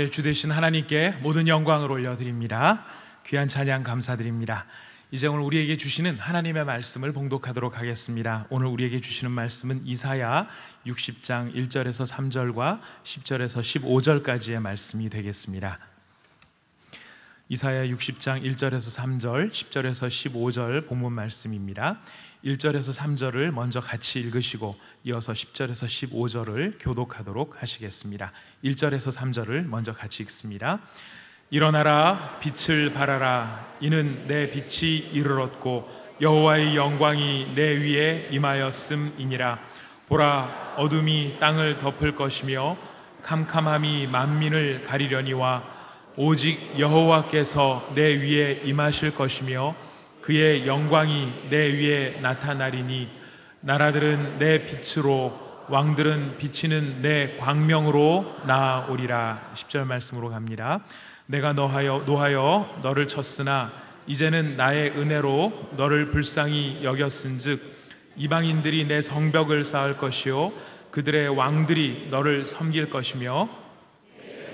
만주의 주 되신 하나님께 모든 영광을 올려드립니다. 귀한 찬양 감사드립니다. 이제 오늘 우리에게 주시는 하나님의 말씀을 봉독하도록 하겠습니다. 오늘 우리에게 주시는 말씀은 이사야 60장 1절에서 3절과 10절에서 15절까지의 말씀이 되겠습니다. 이사야 60장 1절에서 3절, 10절에서 15절 본문 말씀입니다. 1절에서 3절을 먼저 같이 읽으시고 이어서 10절에서 15절을 교독하도록 하시겠습니다. 1절에서 3절을 먼저 같이 읽습니다. 일어나라, 빛을 발하라. 이는 내 빛이 이르렀고 여호와의 영광이 내 위에 임하였음이니라. 보라, 어둠이 땅을 덮을 것이며 캄캄함이 만민을 가리려니와 오직 여호와께서 내 위에 임하실 것이며 그의 영광이 내 위에 나타나리니 나라들은 내 빛으로 왕들은 비치는 내 광명으로 나아오리라. 10절 말씀으로 갑니다. 내가 노하여 너를 쳤으나 이제는 나의 은혜로 너를 불쌍히 여겼은즉 이방인들이 내 성벽을 쌓을 것이요 그들의 왕들이 너를 섬길 것이며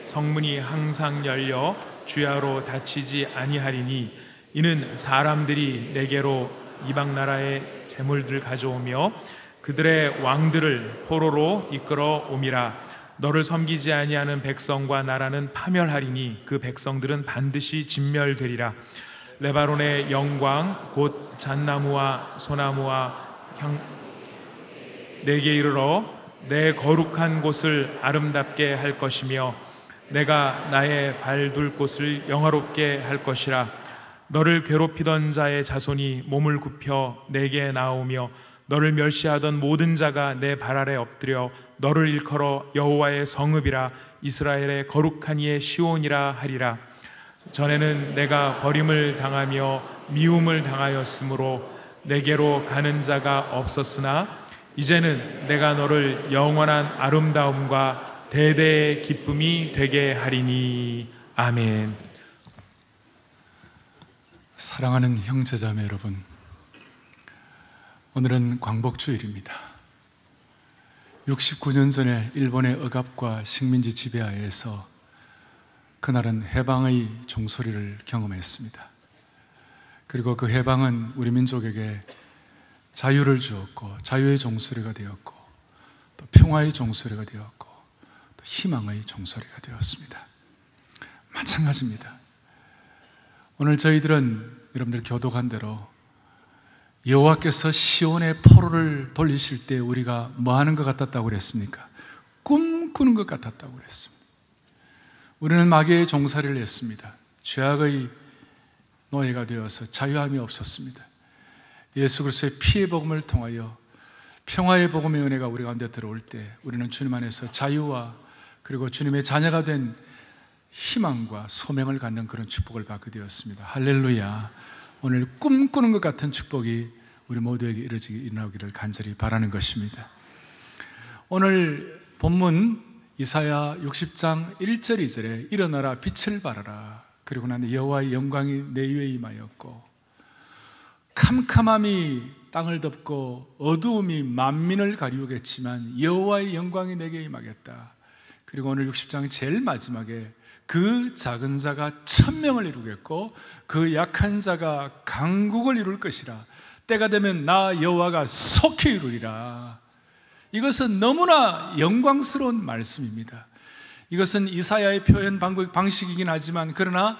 성문이 항상 열려 주야로 닫히지 아니하리니 이는 사람들이 내게로 이방 나라의 재물들 가져오며 그들의 왕들을 포로로 이끌어 옴이라. 너를 섬기지 아니하는 백성과 나라는 파멸하리니 그 백성들은 반드시 진멸되리라. 레바논의 영광 곧 잣나무와 소나무와 내게 이르러 내 거룩한 곳을 아름답게 할 것이며 내가 나의 발둘 곳을 영화롭게 할 것이라. 너를 괴롭히던 자의 자손이 몸을 굽혀 내게 나오며 너를 멸시하던 모든 자가 내 발 아래 엎드려 너를 일컬어 여호와의 성읍이라 이스라엘의 거룩한 이의 시온이라 하리라. 전에는 내가 버림을 당하며 미움을 당하였으므로 내게로 가는 자가 없었으나 이제는 내가 너를 영원한 아름다움과 대대의 기쁨이 되게 하리니. 아멘. 사랑하는 형제자매 여러분, 오늘은 광복주일입니다. 69년 전에 일본의 억압과 식민지 지배하에서 그날은 해방의 종소리를 경험했습니다. 그리고 그 해방은 우리 민족에게 자유를 주었고 자유의 종소리가 되었고 또 평화의 종소리가 되었고 또 희망의 종소리가 되었습니다. 마찬가지입니다. 오늘 저희들은 여러분들 교독한 대로 여호와께서 시온의 포로를 돌리실 때 우리가 뭐 하는 것 같았다고 그랬습니까? 꿈꾸는 것 같았다고 그랬습니다. 우리는 마귀의 종살이를 했습니다. 죄악의 노예가 되어서 자유함이 없었습니다. 예수 그리스도의 피의 복음을 통하여 평화의 복음의 은혜가 우리 가운데 들어올 때 우리는 주님 안에서 자유와 그리고 주님의 자녀가 된 희망과 소명을 갖는 그런 축복을 받게 되었습니다. 할렐루야. 오늘 꿈꾸는 것 같은 축복이 우리 모두에게 일어나기를 간절히 바라는 것입니다. 오늘 본문 이사야 60장 1절 2절에 일어나라, 빛을 발하라. 그리고 나는 여호와의 영광이 내 위에 임하였고 캄캄함이 땅을 덮고 어두움이 만민을 가리우겠지만 여호와의 영광이 내게 임하겠다. 그리고 오늘 60장 제일 마지막에 그 작은 자가 천명을 이루겠고 그 약한 자가 강국을 이룰 것이라. 때가 되면 나 여호와가 속히 이루리라. 이것은 너무나 영광스러운 말씀입니다. 이것은 이사야의 표현 방식이긴 하지만 그러나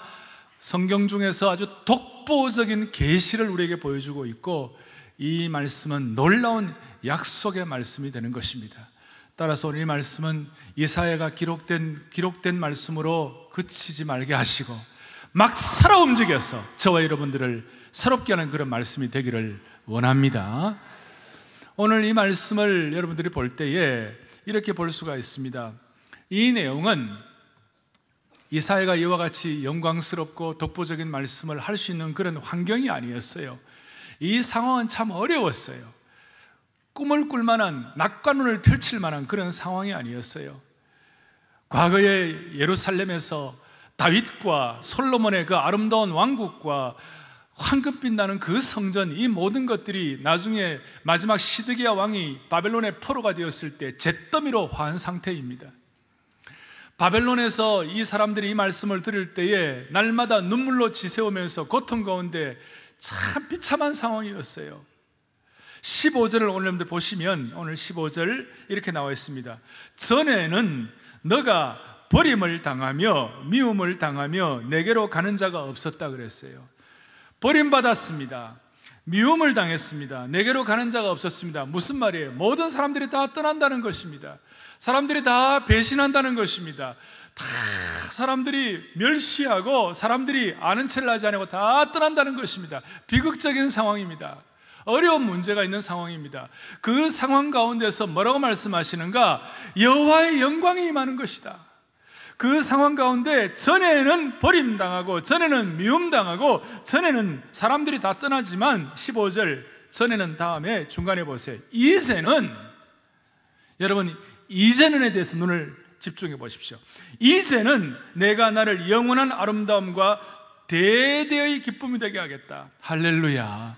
성경 중에서 아주 독보적인 계시를 우리에게 보여주고 있고 이 말씀은 놀라운 약속의 말씀이 되는 것입니다. 따라서 오늘 이 말씀은 이사야가 기록된 말씀으로 그치지 말게 하시고 막 살아 움직여서 저와 여러분들을 새롭게 하는 그런 말씀이 되기를 원합니다. 오늘 이 말씀을 여러분들이 볼 때에 이렇게 볼 수가 있습니다. 이 내용은 이사야가 이와 같이 영광스럽고 독보적인 말씀을 할 수 있는 그런 환경이 아니었어요. 이 상황은 참 어려웠어요. 꿈을 꿀 만한, 낙관문을 펼칠 만한 그런 상황이 아니었어요. 과거에 예루살렘에서 다윗과 솔로몬의 그 아름다운 왕국과 황금빛 나는 그 성전, 이 모든 것들이 나중에 마지막 시드기야 왕이 바벨론의 포로가 되었을 때 잿더미로 화한 상태입니다. 바벨론에서 이 사람들이 이 말씀을 들을 때에 날마다 눈물로 지새우면서 고통 가운데 참 비참한 상황이었어요. 15절을 오늘 여러분들 보시면 오늘 15절 이렇게 나와 있습니다. 전에는 너가 버림을 당하며 미움을 당하며 내게로 가는 자가 없었다 그랬어요. 버림받았습니다. 미움을 당했습니다. 내게로 가는 자가 없었습니다. 무슨 말이에요? 모든 사람들이 다 떠난다는 것입니다. 사람들이 다 배신한다는 것입니다. 다 사람들이 멸시하고 사람들이 아는 체를 하지 않고 다 떠난다는 것입니다. 비극적인 상황입니다. 어려운 문제가 있는 상황입니다. 그 상황 가운데서 뭐라고 말씀하시는가? 여호와의 영광이 임하는 것이다. 그 상황 가운데 전에는 버림당하고 전에는 미움당하고 전에는 사람들이 다 떠나지만 15절 전에는 다음에 중간에 보세요. 이제는, 여러분 이제는에 대해서 눈을 집중해 보십시오. 이제는 내가 나를 영원한 아름다움과 대대의 기쁨이 되게 하겠다. 할렐루야.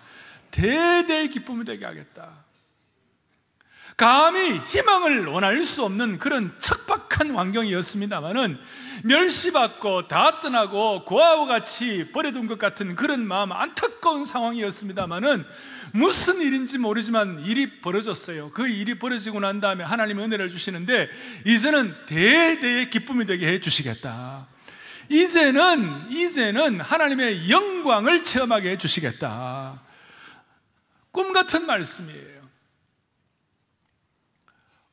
대대의 기쁨이 되게 하겠다. 감히 희망을 원할 수 없는 그런 척박한 환경이었습니다마는, 멸시받고 다 떠나고 고아와 같이 버려둔 것 같은 그런 마음, 안타까운 상황이었습니다마는 무슨 일인지 모르지만 일이 벌어졌어요. 그 일이 벌어지고 난 다음에 하나님이 은혜를 주시는데 이제는 대대의 기쁨이 되게 해 주시겠다. 이제는 하나님의 영광을 체험하게 해 주시겠다. 꿈 같은 말씀이에요.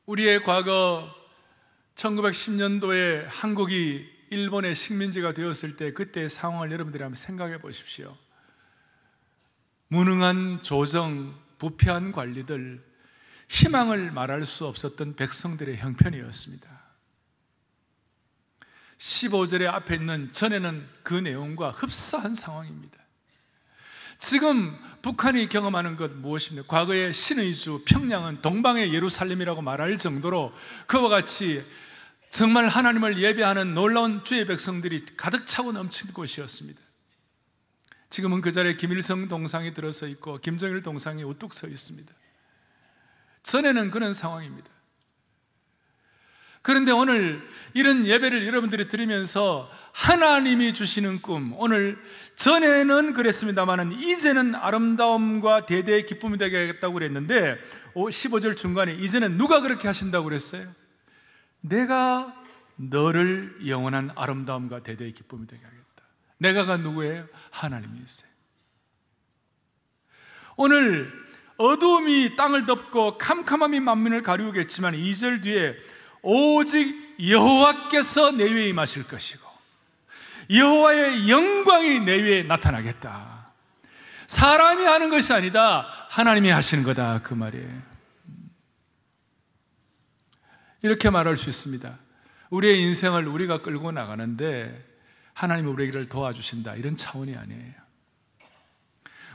우리의 과거 1910년도에 한국이 일본의 식민지가 되었을 때 그때의 상황을 여러분들이 한번 생각해 보십시오. 무능한 조정, 부패한 관리들, 희망을 말할 수 없었던 백성들의 형편이었습니다. 15절의 앞에 있는 전에는 그 내용과 흡사한 상황입니다. 지금 북한이 경험하는 것 무엇입니까? 과거의 신의 주 평양은 동방의 예루살렘이라고 말할 정도로 그와 같이 정말 하나님을 예배하는 놀라운 주의 백성들이 가득 차고 넘친 곳이었습니다. 지금은 그 자리에 김일성 동상이 들어서 있고 김정일 동상이 우뚝 서 있습니다. 전에는 그런 상황입니다. 그런데 오늘 이런 예배를 여러분들이 드리면서 하나님이 주시는 꿈, 오늘 전에는 그랬습니다만 이제는 아름다움과 대대의 기쁨이 되게 하겠다고 그랬는데 15절 중간에 이제는 누가 그렇게 하신다고 그랬어요? 내가 너를 영원한 아름다움과 대대의 기쁨이 되게 하겠다. 내가가 누구예요? 하나님이세요. 오늘 어두움이 땅을 덮고 캄캄함이 만민을 가리우겠지만 2절 뒤에 오직 여호와께서 내 위에 임하실 것이고 여호와의 영광이 내 위에 나타나겠다. 사람이 하는 것이 아니다, 하나님이 하시는 거다, 그 말이에요. 이렇게 말할 수 있습니다. 우리의 인생을 우리가 끌고 나가는데 하나님이 우리를 도와주신다, 이런 차원이 아니에요.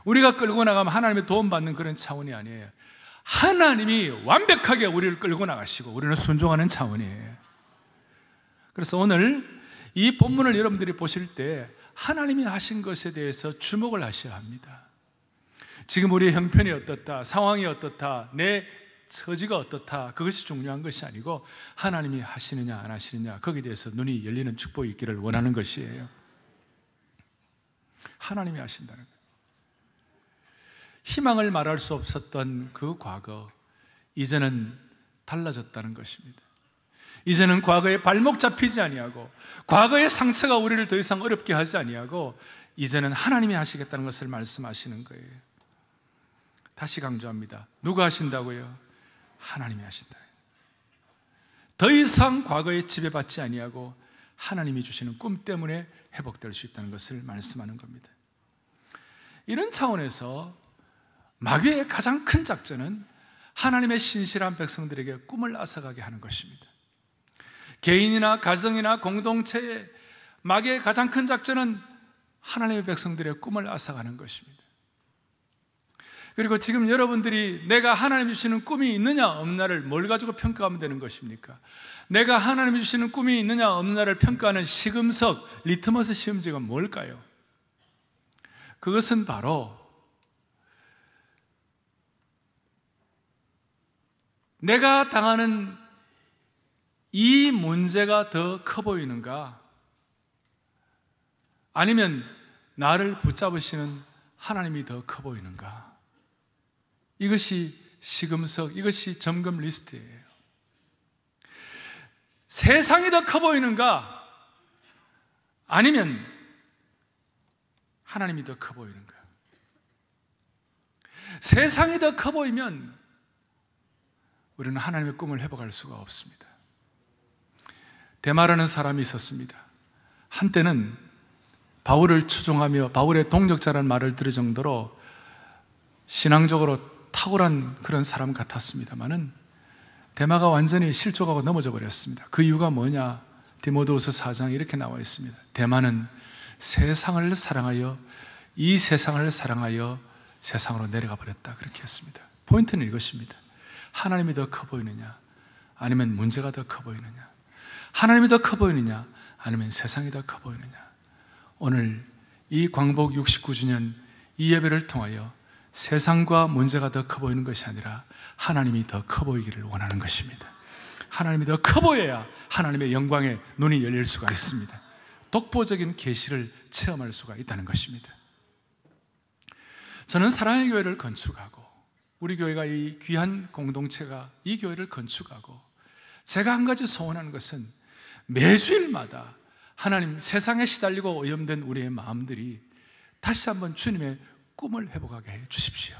우리가 끌고 나가면 하나님의 도움받는 그런 차원이 아니에요. 하나님이 완벽하게 우리를 끌고 나가시고 우리는 순종하는 차원이에요. 그래서 오늘 이 본문을 여러분들이 보실 때 하나님이 하신 것에 대해서 주목을 하셔야 합니다. 지금 우리의 형편이 어떻다, 상황이 어떻다, 내 처지가 어떻다, 그것이 중요한 것이 아니고 하나님이 하시느냐 안 하시느냐, 거기에 대해서 눈이 열리는 축복이 있기를 원하는 것이에요. 하나님이 하신다는 거예요. 희망을 말할 수 없었던 그 과거, 이제는 달라졌다는 것입니다. 이제는 과거에 발목 잡히지 아니하고 과거의 상처가 우리를 더 이상 어렵게 하지 아니하고 이제는 하나님이 하시겠다는 것을 말씀하시는 거예요. 다시 강조합니다. 누가 하신다고요? 하나님이 하신다. 더 이상 과거에 지배받지 아니하고 하나님이 주시는 꿈 때문에 회복될 수 있다는 것을 말씀하는 겁니다. 이런 차원에서 마귀의 가장 큰 작전은 하나님의 신실한 백성들에게 꿈을 앗아가게 하는 것입니다. 개인이나 가정이나 공동체에 마귀의 가장 큰 작전은 하나님의 백성들의 꿈을 앗아가는 것입니다. 그리고 지금 여러분들이 내가 하나님 주시는 꿈이 있느냐 없느냐를 뭘 가지고 평가하면 되는 것입니까? 내가 하나님 주시는 꿈이 있느냐 없느냐를 평가하는 시금석, 리트머스 시험지가 뭘까요? 그것은 바로 내가 당하는 이 문제가 더 커 보이는가? 아니면 나를 붙잡으시는 하나님이 더 커 보이는가? 이것이 시금석, 이것이 점검 리스트예요. 세상이 더 커 보이는가? 아니면 하나님이 더 커 보이는가? 세상이 더 커 보이면 우리는 하나님의 꿈을 회복할 수가 없습니다. 데마라는 사람이 있었습니다. 한때는 바울을 추종하며 바울의 동력자라는 말을 들을 정도로 신앙적으로 탁월한 그런 사람 같았습니다마는 데마가 완전히 실족하고 넘어져 버렸습니다. 그 이유가 뭐냐? 디모데후서 4장에 이렇게 나와 있습니다. 데마는 세상을 사랑하여 이 세상을 사랑하여 세상으로 내려가 버렸다, 그렇게 했습니다. 포인트는 이것입니다. 하나님이 더 커 보이느냐, 아니면 문제가 더 커 보이느냐? 하나님이 더 커 보이느냐, 아니면 세상이 더 커 보이느냐? 오늘 이 광복 69주년 이 예배를 통하여 세상과 문제가 더 커 보이는 것이 아니라 하나님이 더 커 보이기를 원하는 것입니다. 하나님이 더 커 보여야 하나님의 영광에 눈이 열릴 수가 있습니다. 독보적인 계시를 체험할 수가 있다는 것입니다. 저는 사랑의 교회를 건축하고 우리 교회가 이 귀한 공동체가 이 교회를 건축하고 제가 한 가지 소원하는 것은 매주일마다 하나님, 세상에 시달리고 오염된 우리의 마음들이 다시 한번 주님의 꿈을 회복하게 해 주십시오.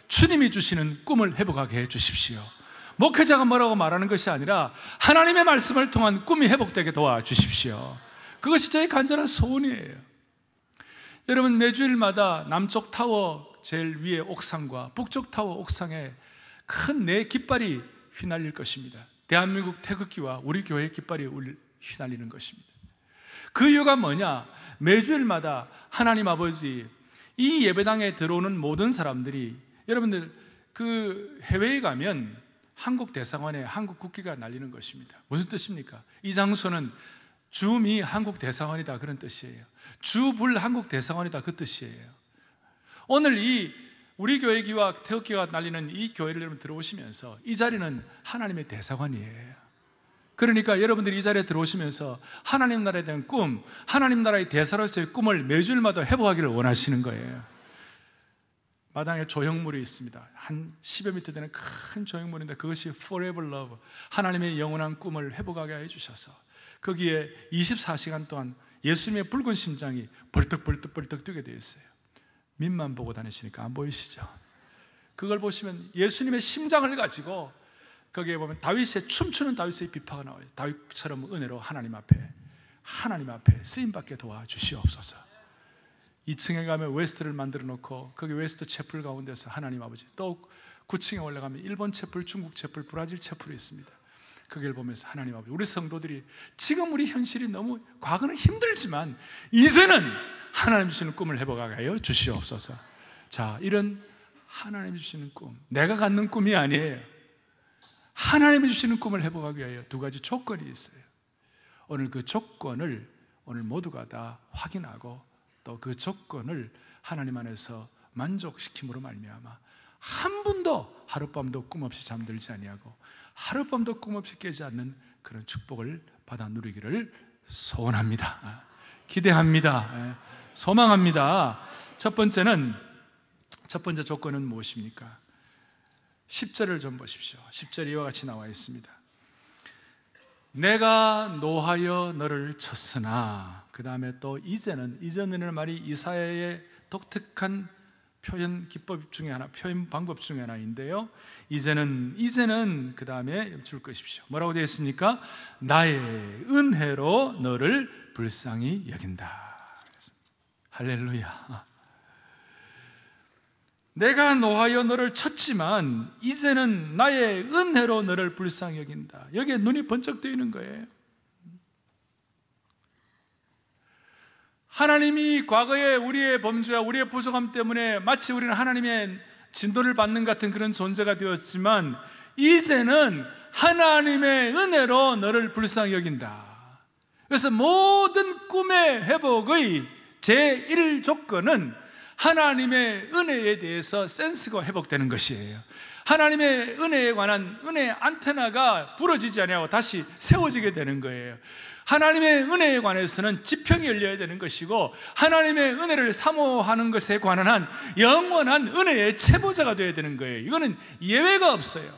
주님이 주시는 꿈을 회복하게 해 주십시오. 목회자가 뭐라고 말하는 것이 아니라 하나님의 말씀을 통한 꿈이 회복되게 도와주십시오. 그것이 저의 간절한 소원이에요. 여러분, 매주일마다 남쪽 타워 제일 위에 옥상과 북쪽 타워 옥상에 큰 내 깃발이 휘날릴 것입니다. 대한민국 태극기와 우리 교회의 깃발이 휘날리는 것입니다. 그 이유가 뭐냐? 매주일마다 하나님 아버지, 이 예배당에 들어오는 모든 사람들이, 여러분들 그 해외에 가면 한국 대사관에 한국 국기가 날리는 것입니다. 무슨 뜻입니까? 이 장소는 주미 한국 대사관이다, 그런 뜻이에요. 주불 한국 대사관이다, 그 뜻이에요. 오늘 이 우리 교회 기와 태극기가 날리는 이 교회를 여러분 들어오시면서 이 자리는 하나님의 대사관이에요. 그러니까 여러분들이 이 자리에 들어오시면서 하나님 나라에 대한 꿈, 하나님 나라의 대사로서의 꿈을 매주일마다 회복하기를 원하시는 거예요. 마당에 조형물이 있습니다. 한 10여 미터 되는 큰 조형물인데 그것이 Forever Love, 하나님의 영원한 꿈을 회복하게 해주셔서 거기에 24시간 동안 예수님의 붉은 심장이 벌떡벌떡 뛰게 되어 있어요. 밑만 보고 다니시니까 안 보이시죠? 그걸 보시면 예수님의 심장을 가지고 거기에 보면 다윗의 춤추는 다윗의 비파가 나와요. 다윗처럼 은혜로 하나님 앞에 쓰임받게 도와주시옵소서. 2층에 가면 웨스트를 만들어 놓고 거기 웨스트 채플 가운데서 하나님 아버지, 또 9층에 올라가면 일본 채플, 중국 채플, 브라질 채플이 있습니다. 거기를 보면서 하나님 아버지, 우리 성도들이 지금 우리 현실이 너무, 과거는 힘들지만 이제는 하나님 주시는 꿈을 회복하게 하여 주시옵소서. 자, 이런 하나님이 주시는 꿈, 내가 갖는 꿈이 아니에요. 하나님이 주시는 꿈을 회복하기 위하여 두 가지 조건이 있어요. 오늘 그 조건을 오늘 모두가 다 확인하고 또 그 조건을 하나님 안에서 만족시킴으로 말미암아 한 분도 하룻밤도 꿈 없이 잠들지 아니하고 하룻밤도 꿈 없이 깨지 않는 그런 축복을 받아 누리기를 소원합니다. 기대합니다. 소망합니다. 첫 번째 조건은 무엇입니까? 10절을 좀 보십시오. 10절 이와 같이 나와 있습니다. 내가 노하여 너를 쳤으나, 그 다음에 또 이제는 말이 이사야의 독특한 표현 기법 중에 하나, 표현 방법 중에 하나인데요. 이제는 그 다음에 줄 것이십시오. 뭐라고 되어 있습니까? 나의 은혜로 너를 불쌍히 여긴다. 할렐루야. 내가 노하여 너를 쳤지만 이제는 나의 은혜로 너를 불쌍히 여긴다. 여기에 눈이 번쩍 뜨이는 거예요. 하나님이 과거에 우리의 범죄와 우리의 부족함 때문에 마치 우리는 하나님의 진도를 받는 같은 그런 존재가 되었지만 이제는 하나님의 은혜로 너를 불쌍히 여긴다. 그래서 모든 꿈의 회복의 제1조건은 하나님의 은혜에 대해서 센스가 회복되는 것이에요. 하나님의 은혜에 관한 은혜의 안테나가 부러지지 아니하고 다시 세워지게 되는 거예요. 하나님의 은혜에 관해서는 지평이 열려야 되는 것이고, 하나님의 은혜를 사모하는 것에 관한 한 영원한 은혜의 체보자가 되어야 되는 거예요. 이거는 예외가 없어요.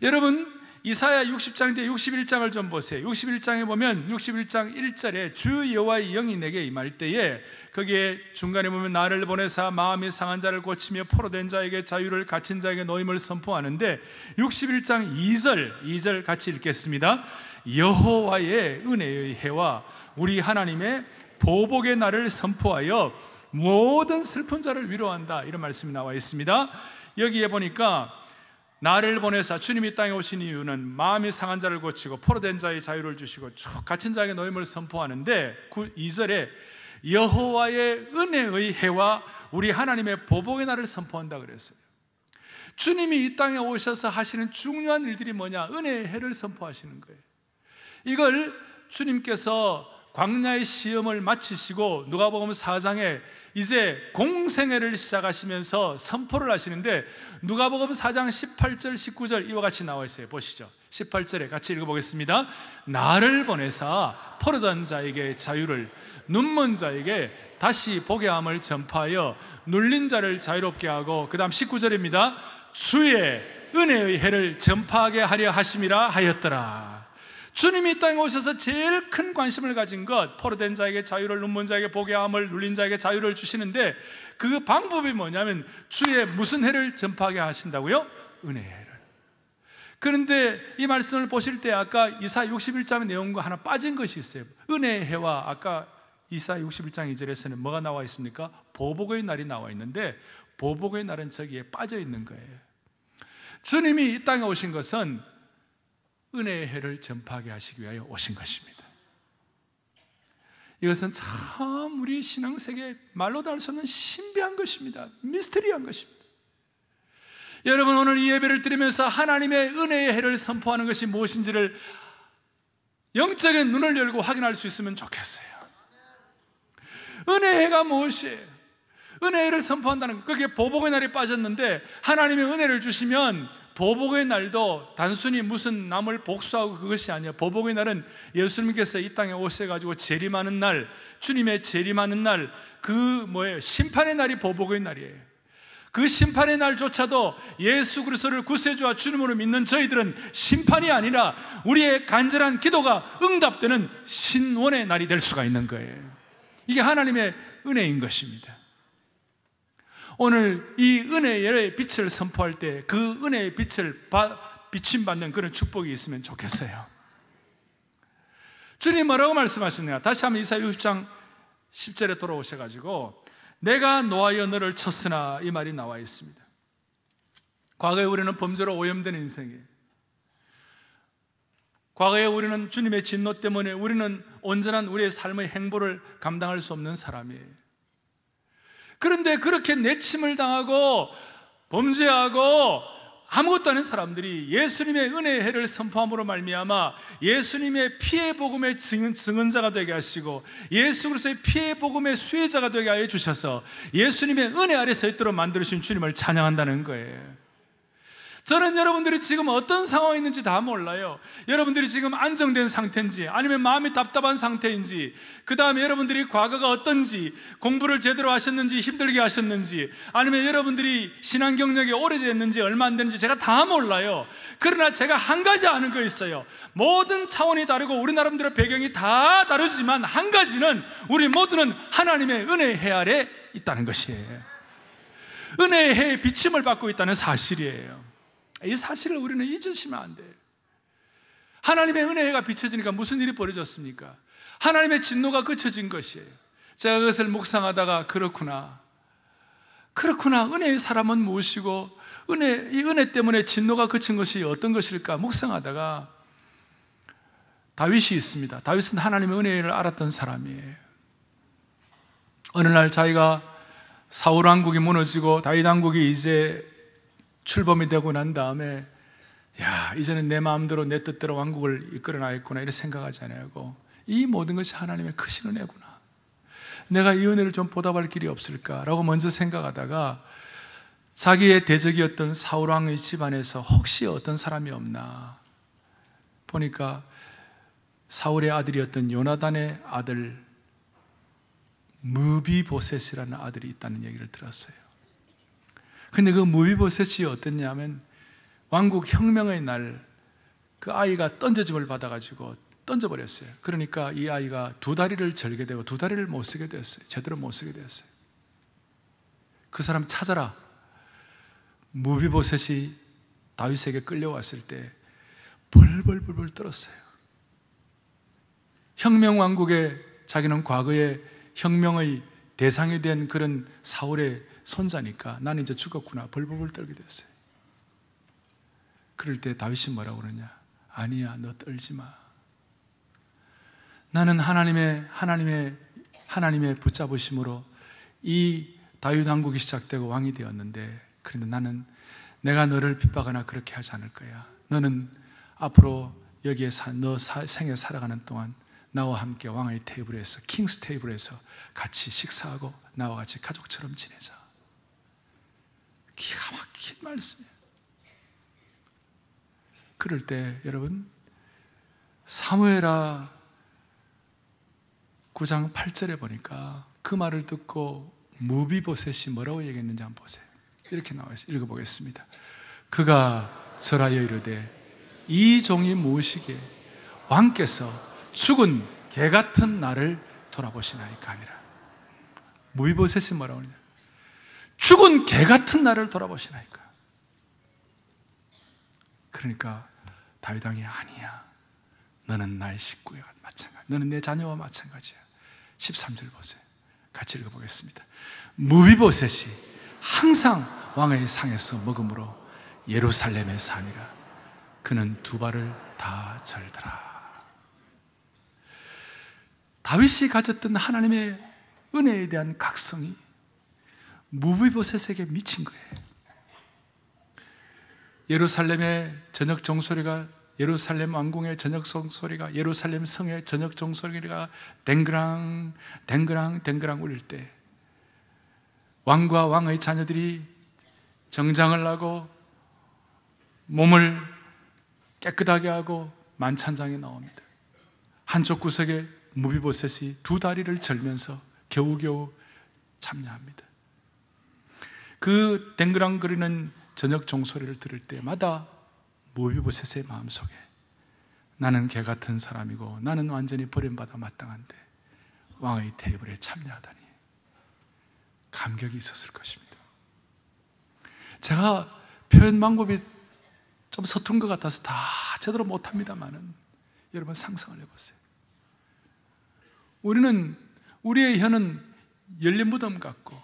여러분, 이사야 60장 뒤에 61장을 좀 보세요. 61장에 보면 61장 1절에 주 여호와의 영이 내게 임할 때에, 거기에 중간에 보면 나를 보내사 마음이 상한 자를 고치며 포로된 자에게 자유를, 갇힌 자에게 노임을 선포하는데, 61장 2절 같이 읽겠습니다. 여호와의 은혜의 해와 우리 하나님의 보복의 날을 선포하여 모든 슬픈 자를 위로한다, 이런 말씀이 나와 있습니다. 여기에 보니까 나를 보내사, 주님이 이 땅에 오신 이유는 마음이 상한 자를 고치고 포로된 자의 자유를 주시고 갇힌 자에게 노임을 선포하는데, 2절에 여호와의 은혜의 해와 우리 하나님의 보복의 날을 선포한다 그랬어요. 주님이 이 땅에 오셔서 하시는 중요한 일들이 뭐냐? 은혜의 해를 선포하시는 거예요. 이걸 주님께서 광야의 시험을 마치시고 누가복음 4장에 이제 공생애를 시작하시면서 선포를 하시는데, 누가복음 4장 18절 19절 이와 같이 나와 있어요. 보시죠. 18절에 같이 읽어보겠습니다. 나를 보내사 포로된 자에게 자유를, 눈먼 자에게 다시 보게 함을 전파하여 눌린 자를 자유롭게 하고, 그 다음 19절입니다. 주의 은혜의 해를 전파하게 하려 하심이라 하였더라. 주님이 이 땅에 오셔서 제일 큰 관심을 가진 것, 포로된 자에게 자유를, 눈먼 자에게 보게 함을, 눌린 자에게 자유를 주시는데, 그 방법이 뭐냐면 주의 무슨 해를 전파하게 하신다고요? 은혜의 해를. 그런데 이 말씀을 보실 때 아까 이사야 61장의 내용과 하나 빠진 것이 있어요. 은혜의 해와 아까 이사야 61장 2절에서는 뭐가 나와 있습니까? 보복의 날이 나와 있는데, 보복의 날은 저기에 빠져 있는 거예요. 주님이 이 땅에 오신 것은 은혜의 해를 전파하게 하시기 위하여 오신 것입니다. 이것은 참 우리 신앙세계 말로 다 할 수 없는 신비한 것입니다. 미스터리한 것입니다. 여러분, 오늘 이 예배를 드리면서 하나님의 은혜의 해를 선포하는 것이 무엇인지를 영적인 눈을 열고 확인할 수 있으면 좋겠어요. 은혜의 해가 무엇이에요? 은혜를 선포한다는 것, 그게 보복의 날이 빠졌는데, 하나님의 은혜를 주시면 보복의 날도 단순히 무슨 남을 복수하고 그것이 아니에요. 보복의 날은 예수님께서 이 땅에 오셔가지고 재림하는 날, 주님의 재림하는 날, 그 뭐예요? 심판의 날이 보복의 날이에요. 그 심판의 날조차도 예수 그리스도를 구세주와 주님으로 믿는 저희들은 심판이 아니라 우리의 간절한 기도가 응답되는 신원의 날이 될 수가 있는 거예요. 이게 하나님의 은혜인 것입니다. 오늘 이 은혜의 빛을 선포할 때 그 은혜의 빛을 비침받는 그런 축복이 있으면 좋겠어요. 주님 뭐라고 말씀하셨느냐? 다시 한번 이사야 60장 10절에 돌아오셔가지고 내가 노하여 너를 쳤으나, 이 말이 나와 있습니다. 과거에 우리는 범죄로 오염된 인생이에요. 과거에 우리는 주님의 진노 때문에 우리는 온전한 우리의 삶의 행보를 감당할 수 없는 사람이에요. 그런데 그렇게 내침을 당하고 범죄하고 아무것도 아닌 사람들이 예수님의 은혜의 해를 선포함으로 말미암아 예수님의 피의 복음의 증언자가 되게 하시고 예수 그리스도의 피의 복음의 수혜자가 되게 하여 주셔서 예수님의 은혜 아래 서 있도록 만들어주신 주님을 찬양한다는 거예요. 저는 여러분들이 지금 어떤 상황에 있는지 다 몰라요. 여러분들이 지금 안정된 상태인지, 아니면 마음이 답답한 상태인지, 그 다음에 여러분들이 과거가 어떤지, 공부를 제대로 하셨는지 힘들게 하셨는지, 아니면 여러분들이 신앙 경력이 오래됐는지 얼마 안 됐는지 제가 다 몰라요. 그러나 제가 한 가지 아는 거 있어요. 모든 차원이 다르고 우리 나름대로 배경이 다 다르지만 한 가지는, 우리 모두는 하나님의 은혜의 해 아래 있다는 것이에요. 은혜의 해의 비침을 받고 있다는 사실이에요. 이 사실을 우리는 잊으시면 안 돼요. 하나님의 은혜가 비춰지니까 무슨 일이 벌어졌습니까? 하나님의 진노가 그쳐진 것이에요. 제가 그것을 묵상하다가 그렇구나, 은혜의 사람은 무엇이고 이 은혜 때문에 진노가 그친 것이 어떤 것일까 묵상하다가 다윗이 있습니다. 다윗은 하나님의 은혜를 알았던 사람이에요. 어느 날 자기가 사울 왕국이 무너지고 다윗 왕국이 이제 출범이 되고 난 다음에, 이제는 내 마음대로 내 뜻대로 왕국을 이끌어 나겠구나, 이렇게 생각하지 않고, 이 모든 것이 하나님의 크신 은혜구나, 내가 이 은혜를 좀 보답할 길이 없을까라고 먼저 생각하다가 자기의 대적이었던 사울왕의 집안에서 혹시 어떤 사람이 없나 보니까 사울의 아들이었던 요나단의 아들 무비보셋이라는 아들이 있다는 얘기를 들었어요. 근데 그 무비보셋이 어땠냐면 왕국 혁명의 날 그 아이가 던져짐을 받아가지고 던져버렸어요. 그러니까 이 아이가 두 다리를 절게 되고 두 다리를 못 쓰게 되었어요. 제대로 못 쓰게 되었어요. 그 사람 찾아라. 무비보셋이 다윗에게 끌려왔을 때 벌벌벌벌 떨었어요. 혁명 왕국에 자기는 과거에 혁명의 대상이 된 그런 사울의 손자니까 나는 이제 죽었구나 벌벌벌 떨게 됐어요. 그럴 때 다윗이 뭐라고 그러냐? 아니야, 너 떨지 마. 나는 하나님의 붙잡으심으로 이 다윗 왕국이 시작되고 왕이 되었는데, 그런데 나는 내가 너를 핍박하거나 그렇게 하지 않을 거야. 너는 앞으로 여기에 너 생에 살아가는 동안 나와 함께 왕의 테이블에서, 킹스 테이블에서 같이 식사하고 나와 같이 가족처럼 지내자. 기가 막힌 말씀이에요. 그럴 때 여러분, 사무엘하 9장 8절에 보니까 그 말을 듣고 무비보셋이 뭐라고 얘기했는지 한번 보세요. 이렇게 나와 있어요. 읽어보겠습니다. 그가 절하여 이르되 이 종이 무엇이기에 왕께서 죽은 개 같은 나를 돌아보시나이까 하니라. 무비보셋이 뭐라고 하느냐? 죽은 개 같은 나를 돌아보시나이까. 그러니까 다윗 왕이 아니야, 너는 나의 식구와 마찬가지, 너는 내 자녀와 마찬가지야. 13절 보세요. 같이 읽어보겠습니다. 무비보셋이 항상 왕의 상에서 먹음으로 예루살렘에 사니라. 그는 두 발을 다 절더라. 다윗이 가졌던 하나님의 은혜에 대한 각성이 무비보셋에게 미친 거예요. 예루살렘의 저녁 종소리가, 예루살렘 왕궁의 저녁 종소리가, 예루살렘 성의 저녁 종소리가 댕그랑 댕그랑 댕그랑 울릴 때 왕과 왕의 자녀들이 정장을 하고 몸을 깨끗하게 하고 만찬장에 나옵니다. 한쪽 구석에 무비보셋이 두 다리를 절면서 겨우겨우 참여합니다. 그 댕그랑거리는 저녁 종소리를 들을 때마다 무비보셋의 마음속에 나는 개 같은 사람이고 나는 완전히 버림받아 마땅한데 왕의 테이블에 참여하다니 감격이 있었을 것입니다. 제가 표현 방법이 좀 서툰 것 같아서 다 제대로 못합니다만은 여러분 상상을 해보세요. 우리의 혀는 열린 무덤 같고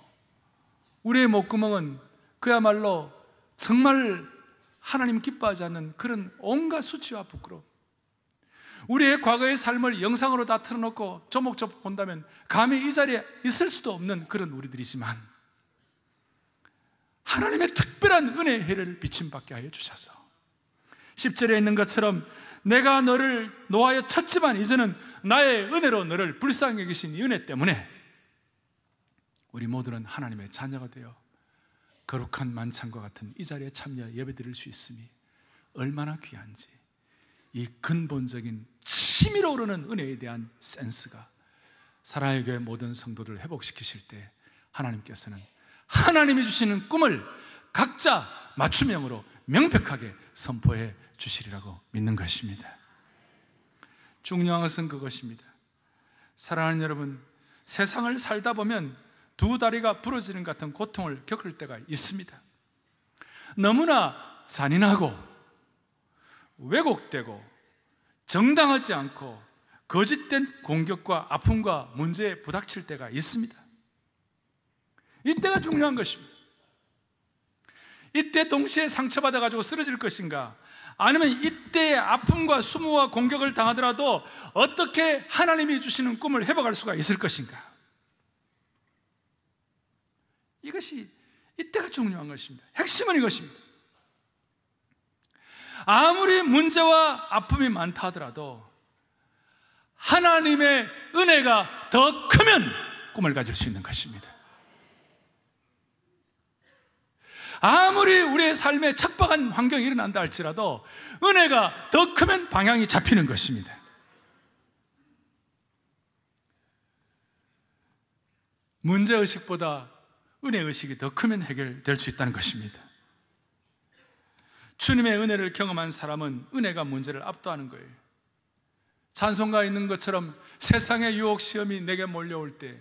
우리의 목구멍은 그야말로 정말 하나님 기뻐하지 않는 그런 온갖 수치와 부끄러움, 우리의 과거의 삶을 영상으로 다 틀어놓고 조목조목 본다면 감히 이 자리에 있을 수도 없는 그런 우리들이지만 하나님의 특별한 은혜의 해를 비침받게 하여 주셔서 10절에 있는 것처럼 내가 너를 노하여 쳤지만 이제는 나의 은혜로 너를 불쌍히 여기신 이 은혜 때문에 우리 모두는 하나님의 자녀가 되어 거룩한 만찬과 같은 이 자리에 참여 예배드릴 수 있음이 얼마나 귀한지, 이 근본적인 치밀어 오르는 은혜에 대한 센스가 사랑의 교회 모든 성도들을 회복시키실 때 하나님께서는 하나님이 주시는 꿈을 각자 맞춤형으로 명백하게 선포해 주시리라고 믿는 것입니다. 중요한 것은 그것입니다. 사랑하는 여러분, 세상을 살다 보면 두 다리가 부러지는 같은 고통을 겪을 때가 있습니다. 너무나 잔인하고 왜곡되고 정당하지 않고 거짓된 공격과 아픔과 문제에 부닥칠 때가 있습니다. 이때가 중요한 것입니다. 이때 동시에 상처받아가지고 쓰러질 것인가, 아니면 이때의 아픔과 수모와 공격을 당하더라도 어떻게 하나님이 주시는 꿈을 회복할 수가 있을 것인가, 이것이 이때가 중요한 것입니다. 핵심은 이것입니다. 아무리 문제와 아픔이 많다 하더라도 하나님의 은혜가 더 크면 꿈을 가질 수 있는 것입니다. 아무리 우리의 삶에 척박한 환경이 일어난다 할지라도 은혜가 더 크면 방향이 잡히는 것입니다. 문제의식보다 은혜의식이 더 크면 해결될 수 있다는 것입니다. 주님의 은혜를 경험한 사람은 은혜가 문제를 압도하는 거예요. 찬송가에 있는 것처럼 세상의 유혹 시험이 내게 몰려올 때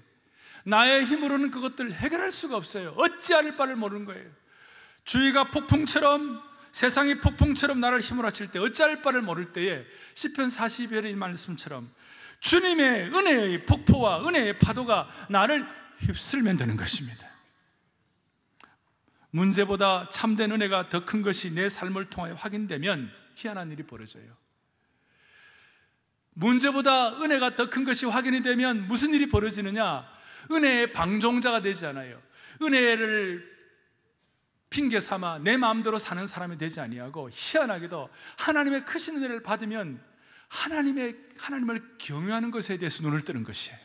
나의 힘으로는 그것들을 해결할 수가 없어요. 어찌할 바를 모르는 거예요. 주위가 폭풍처럼, 세상이 폭풍처럼 나를 휘몰아칠 때 어찌할 바를 모를 때에 시편 42편의 말씀처럼 주님의 은혜의 폭포와 은혜의 파도가 나를 휩쓸면 되는 것입니다. 문제보다 참된 은혜가 더 큰 것이 내 삶을 통하여 확인되면 희한한 일이 벌어져요. 문제보다 은혜가 더 큰 것이 확인이 되면 무슨 일이 벌어지느냐? 은혜의 방종자가 되지 않아요. 은혜를 핑계 삼아 내 마음대로 사는 사람이 되지 아니하고, 희한하게도 하나님의 크신 은혜를 받으면 하나님을 경외하는 것에 대해서 눈을 뜨는 것이에요.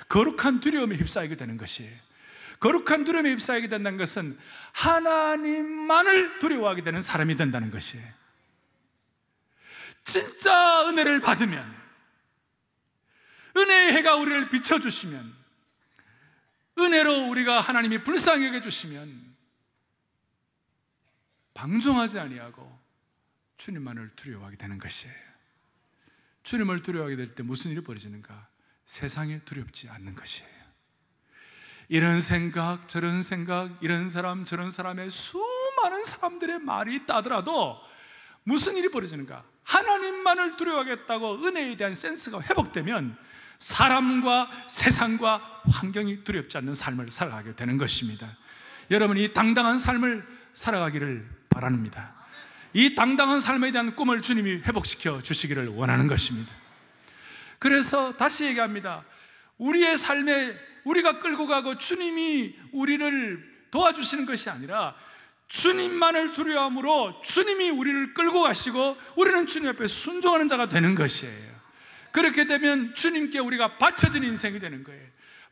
거룩한 두려움에 휩싸이게 되는 것이에요. 거룩한 두려움에 휩싸이게 된다는 것은 하나님만을 두려워하게 되는 사람이 된다는 것이에요. 진짜 은혜를 받으면, 은혜의 해가 우리를 비춰주시면, 은혜로 우리가 하나님이 불쌍히 여겨주시면 방종하지 아니하고 주님만을 두려워하게 되는 것이에요. 주님을 두려워하게 될 때 무슨 일이 벌어지는가? 세상이 두렵지 않는 것이에요. 이런 생각 저런 생각, 이런 사람 저런 사람의 수많은 사람들의 말이 있다 하더라도 무슨 일이 벌어지는가? 하나님만을 두려워하겠다고 은혜에 대한 센스가 회복되면 사람과 세상과 환경이 두렵지 않는 삶을 살아가게 되는 것입니다. 여러분이 이 당당한 삶을 살아가기를 바랍니다. 이 당당한 삶에 대한 꿈을 주님이 회복시켜 주시기를 원하는 것입니다. 그래서 다시 얘기합니다. 우리의 삶에 우리가 끌고 가고 주님이 우리를 도와주시는 것이 아니라 주님만을 두려워함으로 주님이 우리를 끌고 가시고 우리는 주님 앞에 순종하는 자가 되는 것이에요. 그렇게 되면 주님께 우리가 바쳐진 인생이 되는 거예요.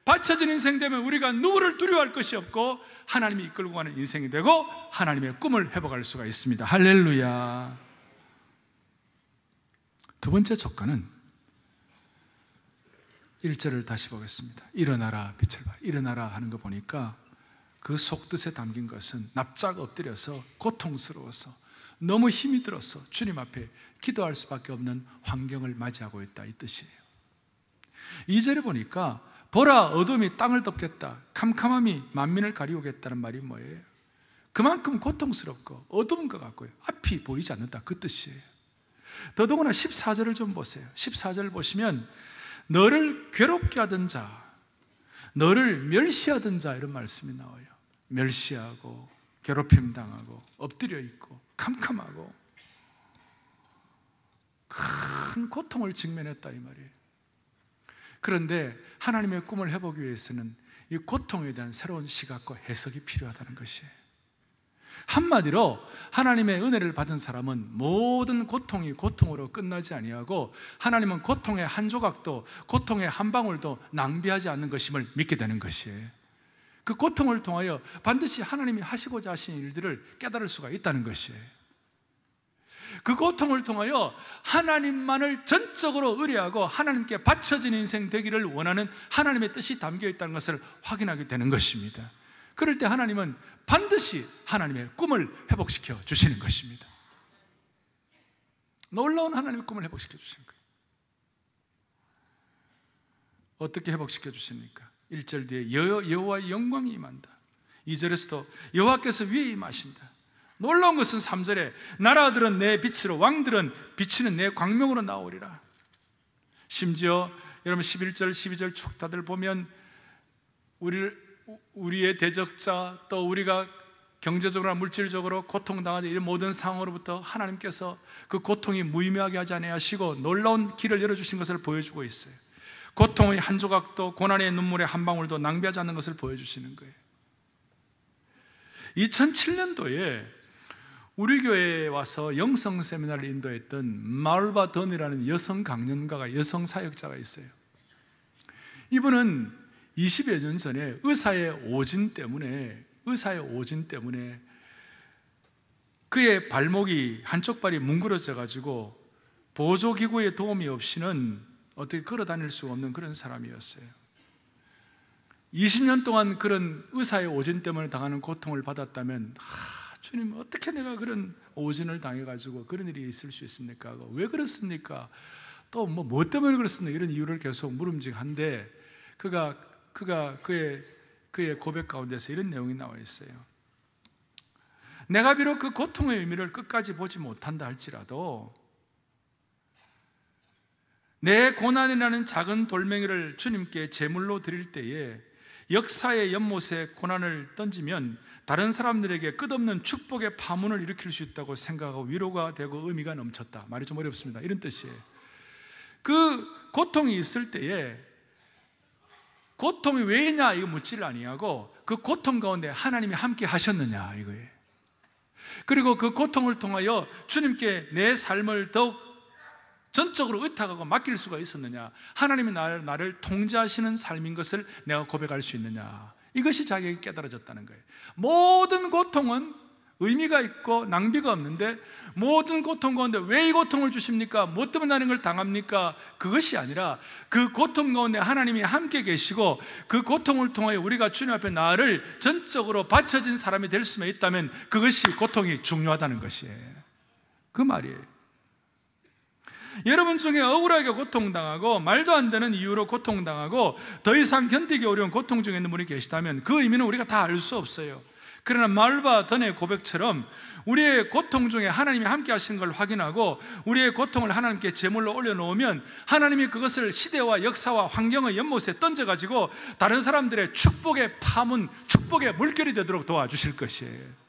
바쳐진 인생 되면 우리가 누구를 두려워할 것이 없고 하나님이 이끌고 가는 인생이 되고 하나님의 꿈을 회복할 수가 있습니다. 할렐루야. 두 번째 조건은 1절을 다시 보겠습니다. 일어나라 빛을 봐. 일어나라 하는 거 보니까 그 속뜻에 담긴 것은 납작 엎드려서 고통스러워서 너무 힘이 들어서 주님 앞에 기도할 수밖에 없는 환경을 맞이하고 있다, 이 뜻이에요. 2절에 보니까 보라 어둠이 땅을 덮겠다, 캄캄함이 만민을 가리우겠다는 말이 뭐예요? 그만큼 고통스럽고 어두운 것 같고요, 앞이 보이지 않는다, 그 뜻이에요. 더더구나 14절을 좀 보세요. 14절 보시면 너를 괴롭게 하던 자, 너를 멸시하던 자, 이런 말씀이 나와요. 멸시하고 괴롭힘 당하고 엎드려 있고 캄캄하고 큰 고통을 직면했다, 이 말이에요. 그런데 하나님의 꿈을 해보기 위해서는 이 고통에 대한 새로운 시각과 해석이 필요하다는 것이에요. 한마디로 하나님의 은혜를 받은 사람은 모든 고통이 고통으로 끝나지 아니하고 하나님은 고통의 한 조각도, 고통의 한 방울도 낭비하지 않는 것임을 믿게 되는 것이에요. 그 고통을 통하여 반드시 하나님이 하시고자 하신 일들을 깨달을 수가 있다는 것이에요. 그 고통을 통하여 하나님만을 전적으로 의뢰하고 하나님께 바쳐진 인생 되기를 원하는 하나님의 뜻이 담겨 있다는 것을 확인하게 되는 것입니다. 그럴 때 하나님은 반드시 하나님의 꿈을 회복시켜 주시는 것입니다. 놀라운 하나님의 꿈을 회복시켜 주시는 거예요. 어떻게 회복시켜 주십니까? 1절 뒤에 여호와의 영광이 임한다. 2절에서도 여호와께서 위에 임하신다. 놀라운 것은 3절에 나라들은 내 빛으로, 왕들은 비치는 내 광명으로 나오리라. 심지어 여러분 11절 12절 쭉 다들 보면 우리의 대적자, 또 우리가 경제적으로나 물질적으로 고통당하는 이 모든 상황으로부터 하나님께서 그 고통이 무의미하게 하지 아니하시고 놀라운 길을 열어주신 것을 보여주고 있어요. 고통의 한 조각도 고난의 눈물의 한 방울도 낭비하지 않는 것을 보여주시는 거예요. 2007년도에 우리 교회에 와서 영성 세미나를 인도했던 마르바 던이라는 여성 강연가가, 여성 사역자가 있어요. 이분은 20여 년 전에 의사의 오진 때문에 그의 발목이 한쪽 발이 뭉그러져 가지고 보조기구의 도움이 없이는 어떻게 걸어 다닐 수 없는 그런 사람이었어요. 20년 동안 그런 의사의 오진 때문에 당하는 고통을 받았다면 주님, 어떻게 내가 그런 오진을 당해가지고 그런 일이 있을 수 있습니까? 왜 그렇습니까? 또 뭐 때문에 그렇습니까? 이런 이유를 계속 물음직한데 그의 고백 가운데서 이런 내용이 나와 있어요. 내가 비록 그 고통의 의미를 끝까지 보지 못한다 할지라도 내 고난이라는 작은 돌멩이를 주님께 제물로 드릴 때에 역사의 연못에 고난을 던지면 다른 사람들에게 끝없는 축복의 파문을 일으킬 수 있다고 생각하고 위로가 되고 의미가 넘쳤다. 말이 좀 어렵습니다. 이런 뜻이에요. 그 고통이 있을 때에 고통이 왜냐 이거 묻지를 아니하고 그 고통 가운데 하나님이 함께 하셨느냐 이거예요. 그리고 그 고통을 통하여 주님께 내 삶을 더욱 전적으로 의탁하고 맡길 수가 있었느냐, 하나님이 나를 통제하시는 삶인 것을 내가 고백할 수 있느냐, 이것이 자기에게 깨달아졌다는 거예요. 모든 고통은 의미가 있고 낭비가 없는데 모든 고통 가운데 왜 이 고통을 주십니까? 뭐 때문에 나는 걸 당합니까? 그것이 아니라 그 고통 가운데 하나님이 함께 계시고 그 고통을 통하여 우리가 주님 앞에 나를 전적으로 바쳐진 사람이 될 수만 있다면 그것이 고통이 중요하다는 것이에요. 그 말이에요. 여러분 중에 억울하게 고통당하고 말도 안 되는 이유로 고통당하고 더 이상 견디기 어려운 고통 중에 있는 분이 계시다면 그 의미는 우리가 다 알 수 없어요. 그러나 말바 던의 고백처럼 우리의 고통 중에 하나님이 함께 하시는 걸 확인하고 우리의 고통을 하나님께 제물로 올려놓으면 하나님이 그것을 시대와 역사와 환경의 연못에 던져가지고 다른 사람들의 축복의 파문, 축복의 물결이 되도록 도와주실 것이에요.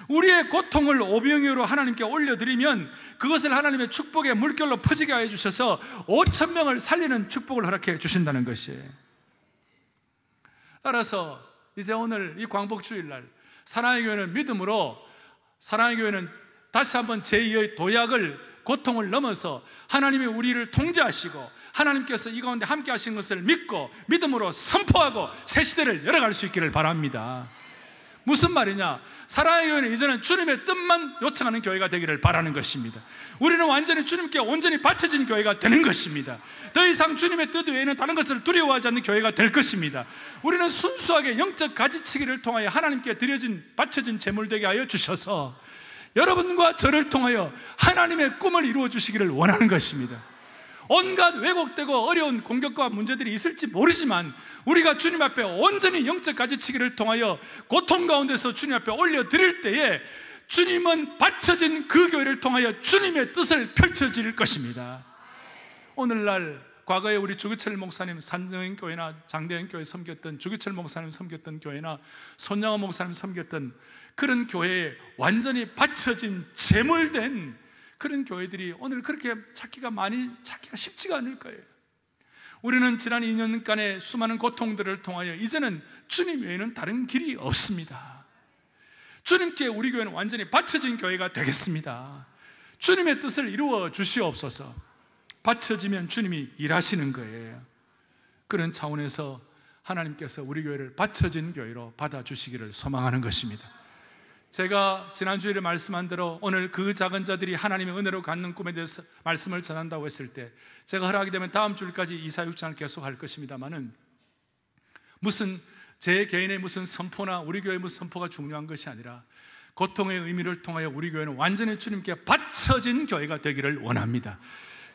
우리의 고통을 오병이어로 하나님께 올려드리면 그것을 하나님의 축복의 물결로 퍼지게 해 주셔서 5,000명을 살리는 축복을 허락해 주신다는 것이에요. 따라서 이제 오늘 이 광복주일날 사랑의 교회는 믿음으로, 사랑의 교회는 다시 한번 제2의 도약을, 고통을 넘어서 하나님이 우리를 통제하시고 하나님께서 이 가운데 함께 하신 것을 믿고 믿음으로 선포하고 새 시대를 열어갈 수 있기를 바랍니다. 무슨 말이냐? 사랑의 교회는 이제는 주님의 뜻만 요청하는 교회가 되기를 바라는 것입니다. 우리는 완전히 주님께 온전히 바쳐진 교회가 되는 것입니다. 더 이상 주님의 뜻 외에는 다른 것을 두려워하지 않는 교회가 될 것입니다. 우리는 순수하게 영적 가지치기를 통하여 하나님께 드려진, 바쳐진 제물 되게 하여 주셔서 여러분과 저를 통하여 하나님의 꿈을 이루어 주시기를 원하는 것입니다. 온갖 왜곡되고 어려운 공격과 문제들이 있을지 모르지만 우리가 주님 앞에 온전히 영적 가지치기를 통하여 고통 가운데서 주님 앞에 올려드릴 때에 주님은 바쳐진 그 교회를 통하여 주님의 뜻을 펼쳐질 것입니다. 오늘날 과거에 우리 주기철 목사님 산정인 교회나 장대현 교회 섬겼던, 주기철 목사님 섬겼던 교회나 손양호 목사님 섬겼던 그런 교회에 완전히 바쳐진 제물된 그런 교회들이 오늘 그렇게 찾기가 쉽지가 않을 거예요. 우리는 지난 2년간의 수많은 고통들을 통하여 이제는 주님 외에는 다른 길이 없습니다. 주님께 우리 교회는 완전히 바쳐진 교회가 되겠습니다. 주님의 뜻을 이루어 주시옵소서. 바쳐지면 주님이 일하시는 거예요. 그런 차원에서 하나님께서 우리 교회를 바쳐진 교회로 받아주시기를 소망하는 것입니다. 제가 지난주에 말씀한 대로 오늘 그 작은 자들이 하나님의 은혜로 갖는 꿈에 대해서 말씀을 전한다고 했을 때 제가 허락하게 되면 다음 주일까지 이사 6장을 계속 할 것입니다만은 무슨 제 개인의 무슨 선포나 우리 교회의 무슨 선포가 중요한 것이 아니라 고통의 의미를 통하여 우리 교회는 완전히 주님께 바쳐진 교회가 되기를 원합니다.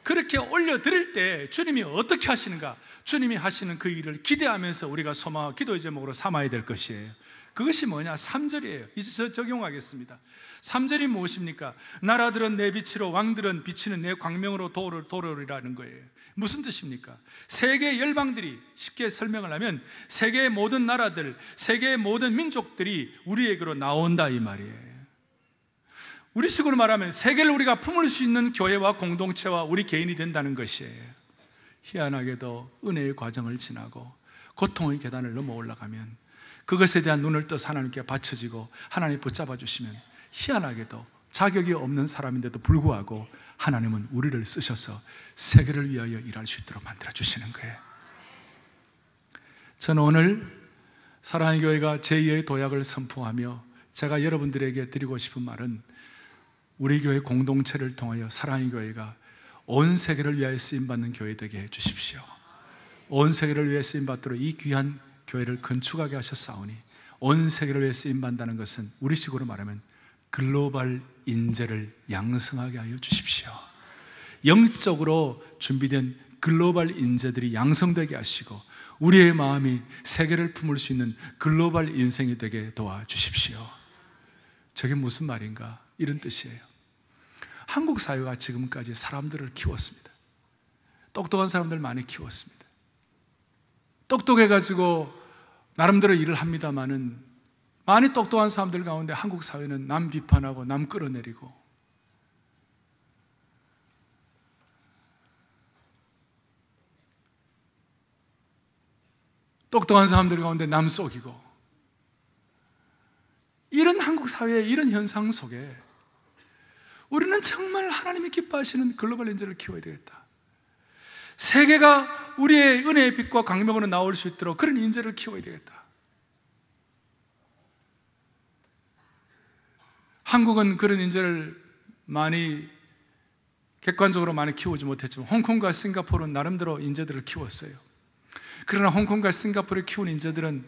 그렇게 올려드릴 때 주님이 어떻게 하시는가, 주님이 하시는 그 일을 기대하면서 우리가 소망하고 기도의 제목으로 삼아야 될 것이에요. 그것이 뭐냐? 3절이에요. 이제 적용하겠습니다. 3절이 무엇입니까? 나라들은 내 빛으로, 왕들은 비치는 내 광명으로 도로리라는 거예요. 무슨 뜻입니까? 세계의 열방들이, 쉽게 설명을 하면 세계의 모든 나라들, 세계의 모든 민족들이 우리에게로 나온다 이 말이에요. 우리식으로 말하면 세계를 우리가 품을 수 있는 교회와 공동체와 우리 개인이 된다는 것이에요. 희한하게도 은혜의 과정을 지나고 고통의 계단을 넘어 올라가면 그것에 대한 눈을 떠서 하나님께 바쳐지고 하나님 붙잡아 주시면 희한하게도 자격이 없는 사람인데도 불구하고 하나님은 우리를 쓰셔서 세계를 위하여 일할 수 있도록 만들어 주시는 거예요. 저는 오늘 사랑의 교회가 제2의 도약을 선포하며 제가 여러분들에게 드리고 싶은 말은 우리 교회 공동체를 통하여 사랑의 교회가 온 세계를 위하여 쓰임받는 교회 되게 해주십시오. 온 세계를 위해 쓰임받도록 이 귀한 교회를 건축하게 하셨사오니 온 세계를 위해 쓰임받는다는 것은 우리식으로 말하면 글로벌 인재를 양성하게 하여 주십시오. 영적으로 준비된 글로벌 인재들이 양성되게 하시고 우리의 마음이 세계를 품을 수 있는 글로벌 인생이 되게 도와주십시오. 저게 무슨 말인가? 이런 뜻이에요. 한국 사회가 지금까지 사람들을 키웠습니다. 똑똑한 사람들 많이 키웠습니다. 똑똑해가지고 나름대로 일을 합니다마는 많이 똑똑한 사람들 가운데 한국 사회는 남 비판하고 남 끌어내리고 똑똑한 사람들 가운데 남 속이고 이런 한국 사회의 이런 현상 속에 우리는 정말 하나님이 기뻐하시는 글로벌 인재를 키워야 되겠다. 세계가 우리의 은혜의 빛과 광명으로 나올 수 있도록 그런 인재를 키워야 되겠다. 한국은 그런 인재를 많이 객관적으로 많이 키우지 못했지만 홍콩과 싱가포르는 나름대로 인재들을 키웠어요. 그러나 홍콩과 싱가포르에 키운 인재들은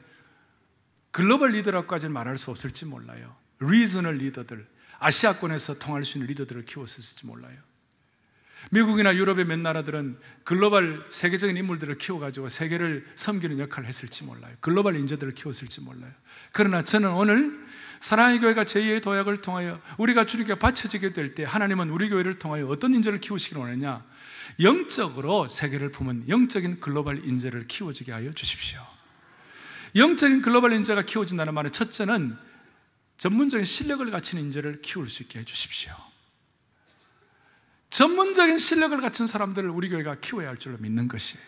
글로벌 리더라고까지는 말할 수 없을지 몰라요. 리저널 리더들, 아시아권에서 통할 수 있는 리더들을 키웠을지 몰라요. 미국이나 유럽의 몇 나라들은 글로벌 세계적인 인물들을 키워가지고 세계를 섬기는 역할을 했을지 몰라요. 글로벌 인재들을 키웠을지 몰라요. 그러나 저는 오늘 사랑의 교회가 제2의 도약을 통하여 우리가 주님께 바쳐지게 될 때 하나님은 우리 교회를 통하여 어떤 인재를 키우시기를 원하냐? 영적으로 세계를 품은 영적인 글로벌 인재를 키워지게 하여 주십시오. 영적인 글로벌 인재가 키워진다는 말은 첫째는 전문적인 실력을 갖춘 인재를 키울 수 있게 해주십시오. 전문적인 실력을 갖춘 사람들을 우리 교회가 키워야 할 줄로 믿는 것이에요.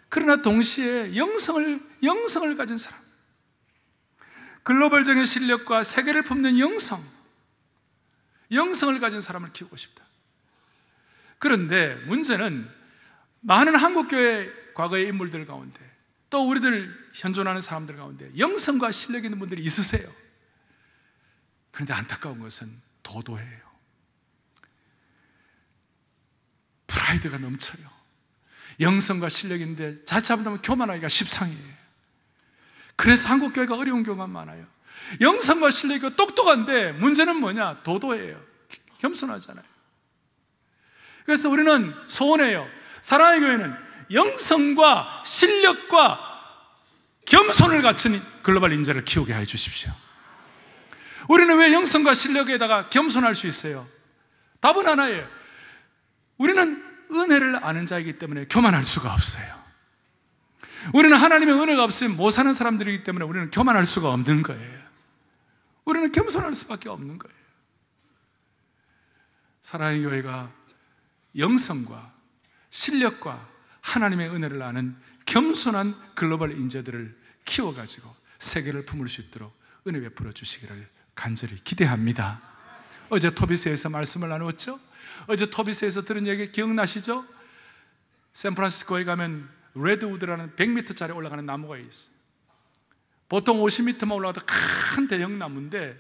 그러나 동시에 영성을 가진 사람, 글로벌적인 실력과 세계를 품는 영성을 가진 사람을 키우고 싶다. 그런데 문제는 많은 한국교회 과거의 인물들 가운데 또 우리들 현존하는 사람들 가운데 영성과 실력 있는 분들이 있으세요. 그런데 안타까운 것은 도도해요. 프라이드가 넘쳐요. 영성과 실력인데 자칫 잘못하면 교만하기가 십상이에요. 그래서 한국교회가 어려운 경우가 많아요. 영성과 실력이 똑똑한데 문제는 뭐냐? 도도해요. 겸손하잖아요. 그래서 우리는 소원해요. 사랑의 교회는 영성과 실력과 겸손을 갖춘 글로벌 인재를 키우게 해 주십시오. 우리는 왜 영성과 실력에다가 겸손할 수 있어요? 답은 하나예요. 우리는 은혜를 아는 자이기 때문에 교만할 수가 없어요. 우리는 하나님의 은혜가 없으면 못 사는 사람들이기 때문에 우리는 교만할 수가 없는 거예요. 우리는 겸손할 수밖에 없는 거예요. 사랑의 교회가 영성과 실력과 하나님의 은혜를 아는 겸손한 글로벌 인재들을 키워가지고 세계를 품을 수 있도록 은혜 베풀어 주시기를 간절히 기대합니다. 어제 토비스에서 말씀을 나누었죠? 어제 토비스에서 들은 얘기 기억나시죠? 샌프란시스코에 가면 레드우드라는 100m짜리 올라가는 나무가 있어요. 보통 50m만 올라가도 큰 대형 나무인데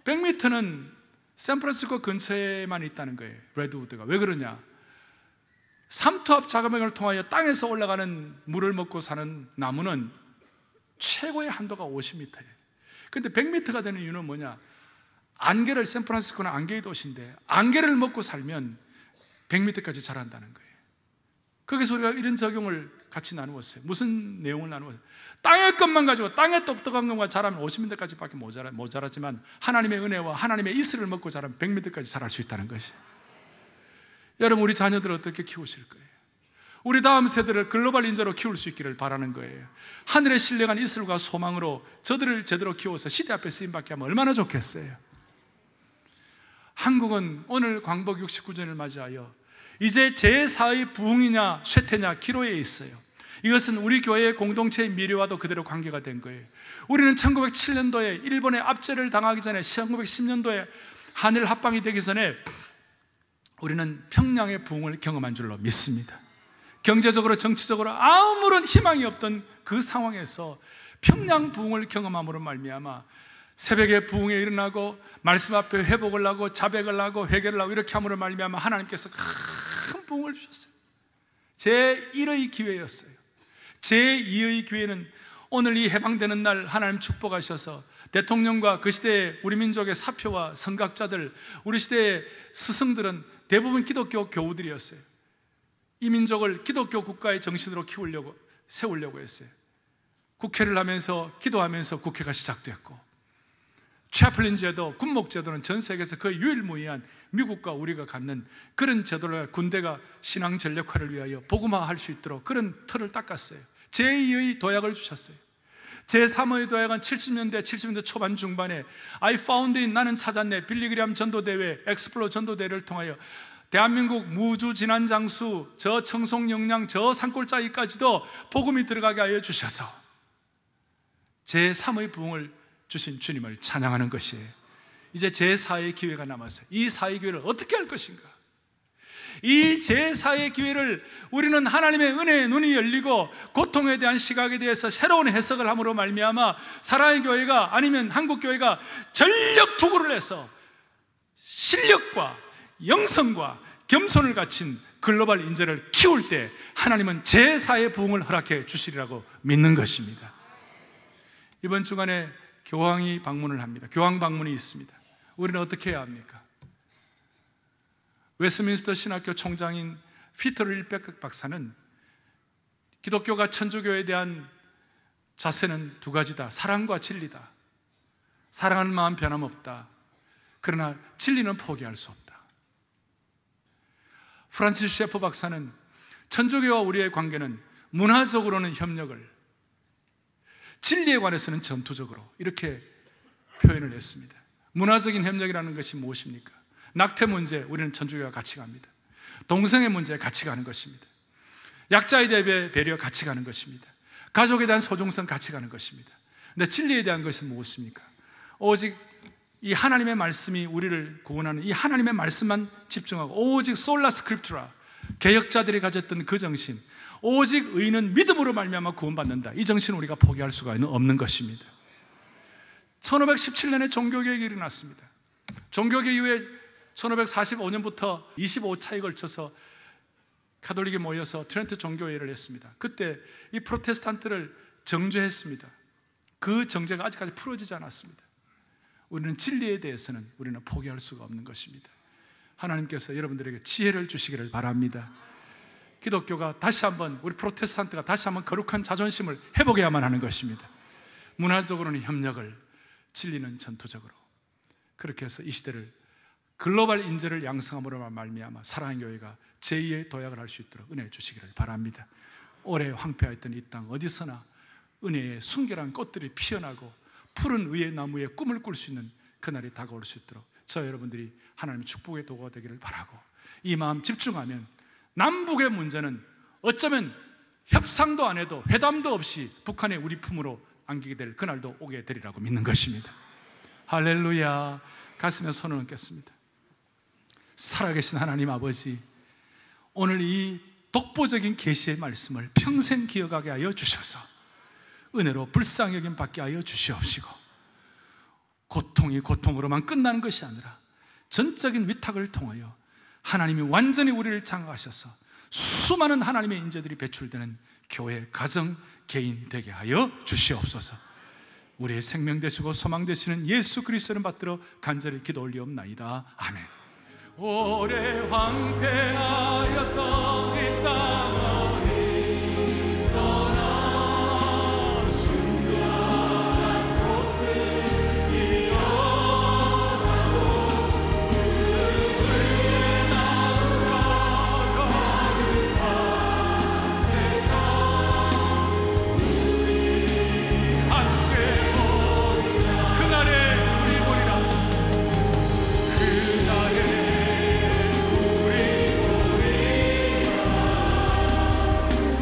100m는 샌프란시스코 근처에만 있다는 거예요. 레드우드가. 왜 그러냐? 삼투압 작업을 통하여 땅에서 올라가는 물을 먹고 사는 나무는 최고의 한도가 50m예요. 근데 100m가 되는 이유는 뭐냐? 샌프란시스코는 안개의 도시인데 안개를 먹고 살면 100m까지 자란다는 거예요. 거기서 우리가 이런 적용을 같이 나누었어요. 무슨 내용을 나누었어요? 땅의 것만 가지고 땅의 똑똑한 것만 자라면 50m까지 밖에 모자라지만 하나님의 은혜와 하나님의 이슬을 먹고 자라면 100m까지 자랄 수 있다는 것이에요. 여러분, 우리 자녀들을 어떻게 키우실 거예요? 우리 다음 세대를 글로벌 인재로 키울 수 있기를 바라는 거예요. 하늘의 신령한 이슬과 소망으로 저들을 제대로 키워서 시대 앞에 쓰임받게 하면 얼마나 좋겠어요. 한국은 오늘 광복 69주년을 맞이하여 이제 제4의 부흥이냐 쇠퇴냐 기로에 있어요. 이것은 우리 교회의 공동체의 미래와도 그대로 관계가 된 거예요. 우리는 1907년도에 일본의 압제를 당하기 전에 1910년도에 한일 합방이 되기 전에 우리는 평양의 부흥을 경험한 줄로 믿습니다. 경제적으로 정치적으로 아무런 희망이 없던 그 상황에서 평양 부흥을 경험함으로 말미암아 새벽에 부흥에 일어나고 말씀 앞에 회복을 하고 자백을 하고 회개를 하고 이렇게 함으로 말미암아 하나님께서 큰 부흥을 주셨어요. 제1의 기회였어요. 제2의 기회는 오늘 이 해방되는 날 하나님 축복하셔서 대통령과 그 시대의 우리 민족의 사표와 선각자들, 우리 시대의 스승들은 대부분 기독교 교우들이었어요. 이 민족을 기독교 국가의 정신으로 세우려고 했어요. 국회를 하면서 기도하면서 국회가 시작되었고, 채플린 제도, 군목 제도는 전 세계에서 거의 유일무이한 미국과 우리가 갖는 그런 제도를 군대가 신앙 전력화를 위하여 복음화할 수 있도록 그런 틀을 닦았어요. 제2의 도약을 주셨어요. 제3의 도약은 70년대 초반 중반에 I found it, 나는 찾았네, 빌리그리암 전도대회, 엑스플로 전도대회를 통하여 대한민국 무주 진안 장수 저 청송 영양 저 산골짜기까지도 복음이 들어가게 하여 주셔서 제3의 부흥을 주신 주님을 찬양하는 것이에요. 이제 제4의 기회가 남았어요. 이 4의 기회를 어떻게 할 것인가? 이 제4의 기회를 우리는 하나님의 은혜의 눈이 열리고 고통에 대한 시각에 대해서 새로운 해석을 함으로 말미암아 사랑의 교회가 아니면 한국교회가 전력 투구를 해서 실력과 영성과 겸손을 갖춘 글로벌 인재를 키울 때 하나님은 제4의 부흥을 허락해 주시리라고 믿는 것입니다. 이번 주간에 교황이 방문을 합니다. 교황 방문이 있습니다. 우리는 어떻게 해야 합니까? 웨스트민스터 신학교 총장인 피터 릴백 박사는 기독교가 천주교에 대한 자세는 두 가지다. 사랑과 진리다. 사랑하는 마음 변함없다. 그러나 진리는 포기할 수 없다. 프란시스 셰퍼 박사는 천주교와 우리의 관계는 문화적으로는 협력을, 진리에 관해서는 전투적으로 이렇게 표현을 했습니다. 문화적인 협력이라는 것이 무엇입니까? 낙태 문제, 우리는 천주교와 같이 갑니다. 동성애 문제 같이 가는 것입니다. 약자에 대해 배려 같이 가는 것입니다. 가족에 대한 소중성 같이 가는 것입니다. 근데 진리에 대한 것은 무엇입니까? 오직 이 하나님의 말씀이 우리를 구원하는 이 하나님의 말씀만 집중하고 오직 솔라 스크립투라, 개혁자들이 가졌던 그 정신, 오직 의인은 믿음으로 말미암아 구원받는다, 이 정신을 우리가 포기할 수가 없는 것입니다. 1517년에 종교개혁이 일어났습니다. 종교개혁 이후에 1545년부터 25차에 걸쳐서 가톨릭이 모여서 트렌트 종교회의를 했습니다. 그때 이 프로테스탄트를 정죄했습니다. 그 정죄가 아직까지 풀어지지 않았습니다. 우리는 진리에 대해서는 우리는 포기할 수가 없는 것입니다. 하나님께서 여러분들에게 지혜를 주시기를 바랍니다. 기독교가 다시 한번, 우리 프로테스탄트가 다시 한번 거룩한 자존심을 회복해야만 하는 것입니다. 문화적으로는 협력을, 진리는 전투적으로, 그렇게 해서 이 시대를 글로벌 인재를 양성함으로 말미암아 사랑의 교회가 제2의 도약을 할 수 있도록 은혜 주시기를 바랍니다. 오래 황폐하였던 이 땅 어디서나 은혜의 순결한 꽃들이 피어나고 푸른 의의 나무에 꿈을 꿀 수 있는 그날이 다가올 수 있도록 저 여러분들이 하나님의 축복의 도구가 되기를 바라고, 이 마음 집중하면 남북의 문제는 어쩌면 협상도 안 해도 회담도 없이 북한의 우리 품으로 안기게 될 그날도 오게 되리라고 믿는 것입니다. 할렐루야. 가슴에 손을 얹겠습니다. 살아계신 하나님 아버지, 오늘 이 독보적인 계시의 말씀을 평생 기억하게 하여 주셔서 은혜로 불쌍히 여김 받게 하여 주시옵시고, 고통이 고통으로만 끝나는 것이 아니라 전적인 위탁을 통하여 하나님이 완전히 우리를 장악하셔서 수많은 하나님의 인재들이 배출되는 교회, 가정, 개인 되게 하여 주시옵소서. 우리의 생명 되시고 소망 되시는 예수 그리스도를 받들어 간절히 기도 올리옵나이다. 아멘. 오래 황폐하였던 이 땅 어디서나 순결한 꽃들이 피어나고 의의 나무가 가득한 세상, 우리 함께 보리라. 그날에 우리 보리라. 그날에 우리 보리라.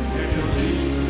새벽 입술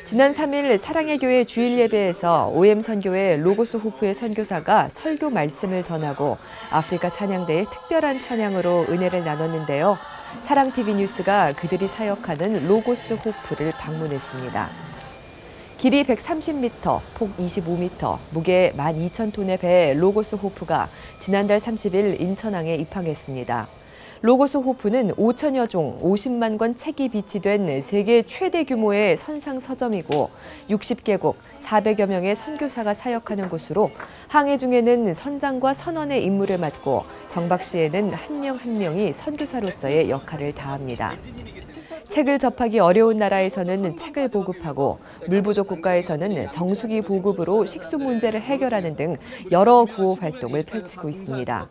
지난 3일 사랑의 교회 주일 예배에서 OM 선교회 로고스 호프의 선교사가 설교 말씀을 전하고 아프리카 찬양대의 특별한 찬양으로 은혜를 나눴는데요. 사랑TV 뉴스가 그들이 사역하는 로고스 호프를 방문했습니다. 길이 130m, 폭 25m, 무게 12,000톤의 배 로고스 호프가 지난달 30일 인천항에 입항했습니다. 로고스 호프는 5천여 종 50만 권 책이 비치된 세계 최대 규모의 선상 서점이고 60개국 400여 명의 선교사가 사역하는 곳으로 항해 중에는 선장과 선원의 임무를 맡고 정박 시에는 한 명 한 명이 선교사로서의 역할을 다합니다. 책을 접하기 어려운 나라에서는 책을 보급하고 물 부족 국가에서는 정수기 보급으로 식수 문제를 해결하는 등 여러 구호 활동을 펼치고 있습니다.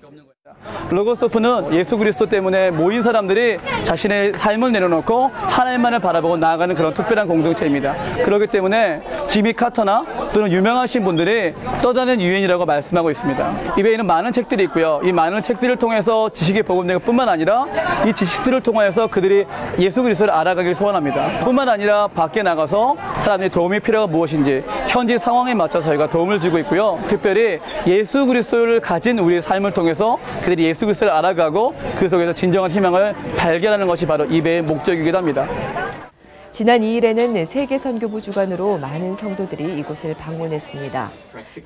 로고스 호프는 예수 그리스도 때문에 모인 사람들이 자신의 삶을 내려놓고 하나님만을 바라보고 나아가는 그런 특별한 공동체입니다. 그렇기 때문에 지미 카터나 또는 유명하신 분들이 떠다니는 유행이라고 말씀하고 있습니다. 이 외에는 많은 책들이 있고요. 이 많은 책들을 통해서 지식이 보급되는 뿐만 아니라 이 지식들을 통해서 그들이 예수 그리스도를 알아가길 소원합니다. 뿐만 아니라 밖에 나가서 사람들이 도움이 필요가 무엇인지 현지 상황에 맞춰서 저희가 도움을 주고 있고요. 특별히 예수 그리스도를 가진 우리의 삶을 통해서 그들이 예수 그리스도를 알아가고 그 속에서 진정한 희망을 발견하는 것이 바로 이 배의 목적이기도 합니다. 지난 2일에는 세계선교부 주관으로 많은 성도들이 이곳을 방문했습니다.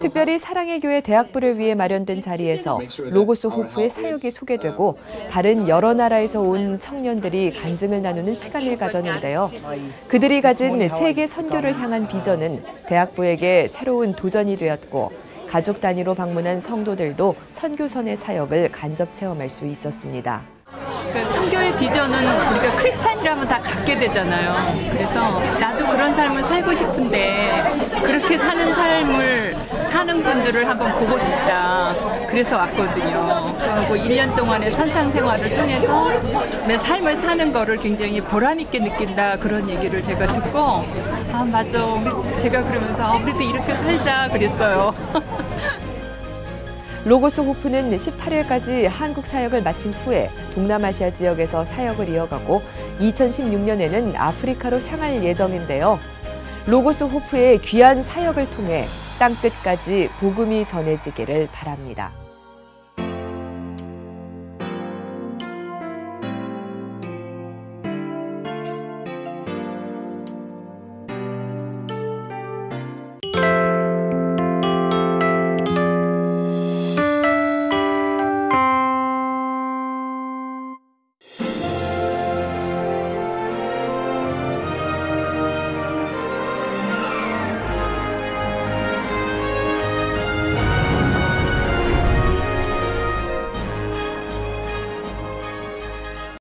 특별히 사랑의 교회 대학부를 위해 마련된 자리에서 로고스 호프의 사역이 소개되고 다른 여러 나라에서 온 청년들이 간증을 나누는 시간을 가졌는데요. 그들이 가진 세계 선교를 향한 비전은 대학부에게 새로운 도전이 되었고 가족 단위로 방문한 성도들도 선교선의 사역을 간접 체험할 수 있었습니다. 그 선교의 비전은 우리가 크리스찬이라면 다 갖게 되잖아요. 그래서 나도 그런 삶을 살고 싶은데 그렇게 사는 삶을 사는 분들을 한번 보고 싶다. 그래서 왔거든요. 그리고 1년 동안의 선상 생활을 통해서 내 삶을 사는 거를 굉장히 보람 있게 느낀다. 그런 얘기를 제가 듣고 아 맞아. 제가 그러면서 우리도 이렇게 살자 그랬어요. 로고스 호프는 18일까지 한국 사역을 마친 후에 동남아시아 지역에서 사역을 이어가고 2016년에는 아프리카로 향할 예정인데요. 로고스 호프의 귀한 사역을 통해 땅끝까지 복음이 전해지기를 바랍니다.